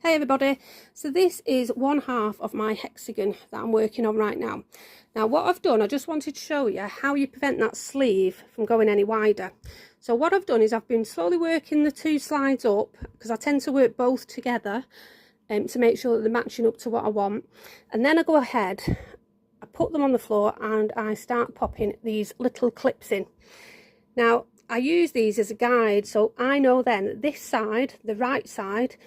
Hey everybody, so this is one half of my hexagon that I'm working on right now. Now what I've done, I just wanted to show you how you prevent that sleeve from going any wider. So what I've done is I've been slowly working the two slides up, because I tend to work both together to make sure that they're matching up to what I want. And then I go ahead, I put them on the floor and I start popping these little clips in. Now I use these as a guide, so I know then that this side, the right side,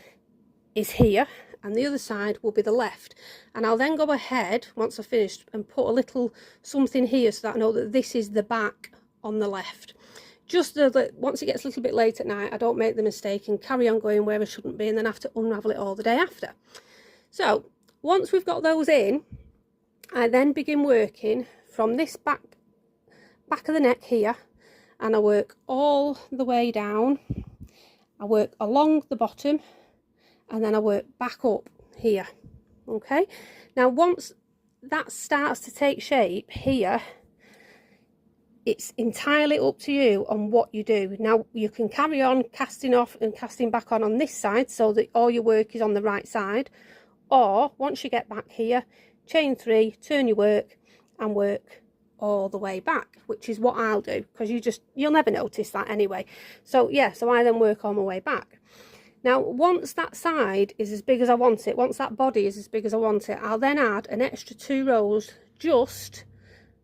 is here and the other side will be the left, and I'll then go ahead once I've finished and put a little something here so that I know that this is the back on the left, just so that once it gets a little bit late at night I don't make the mistake and carry on going where I shouldn't be and then have to unravel it all the day after. So once we've got those in, I then begin working from this back of the neck here, and I work all the way down. I work along the bottom and then I work back up here. Okay, now once that starts to take shape here, it's entirely up to you on what you do. Now you can carry on casting off and casting back on this side so that all your work is on the right side, or once you get back here, chain 3, turn your work and work all the way back, which is what I'll do, because you'll never notice that anyway. So yeah, so I then work all my way back. Now once that side is as big as I want it, once that body is as big as I want it, I'll then add an extra 2 rows just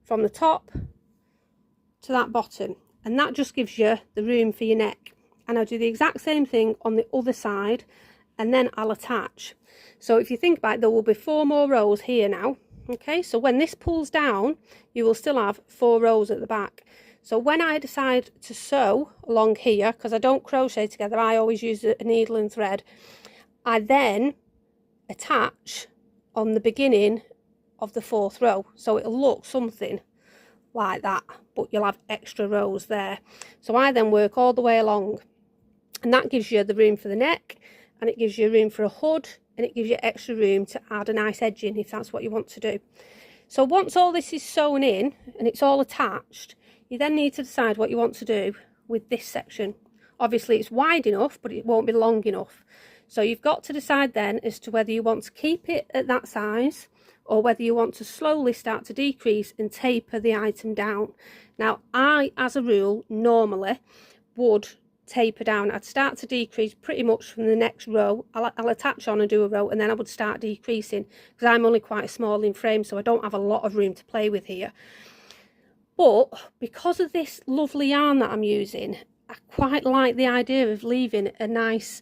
from the top to that bottom, and that just gives you the room for your neck. And I'll do the exact same thing on the other side, and then I'll attach. So if you think about it, there will be 4 more rows here now. Okay, so when this pulls down, you will still have 4 rows at the back. So when I decide to sew along here, because I don't crochet together, I always use a needle and thread, I then attach on the beginning of the 4th row. So it'll look something like that, but you'll have extra rows there. So I then work all the way along, and that gives you the room for the neck, and it gives you room for a hood, and it gives you extra room to add a nice edge in if that's what you want to do. So once all this is sewn in and it's all attached, you then need to decide what you want to do with this section. Obviously it's wide enough, but it won't be long enough. So you've got to decide then as to whether you want to keep it at that size or whether you want to slowly start to decrease and taper the item down. Now I, as a rule, normally would taper down. I'd start to decrease pretty much from the next row. I'll attach on and do a row, and then I would start decreasing, because I'm only quite small in frame, so I don't have a lot of room to play with here. But because of this lovely yarn that I'm using, I quite like the idea of leaving a nice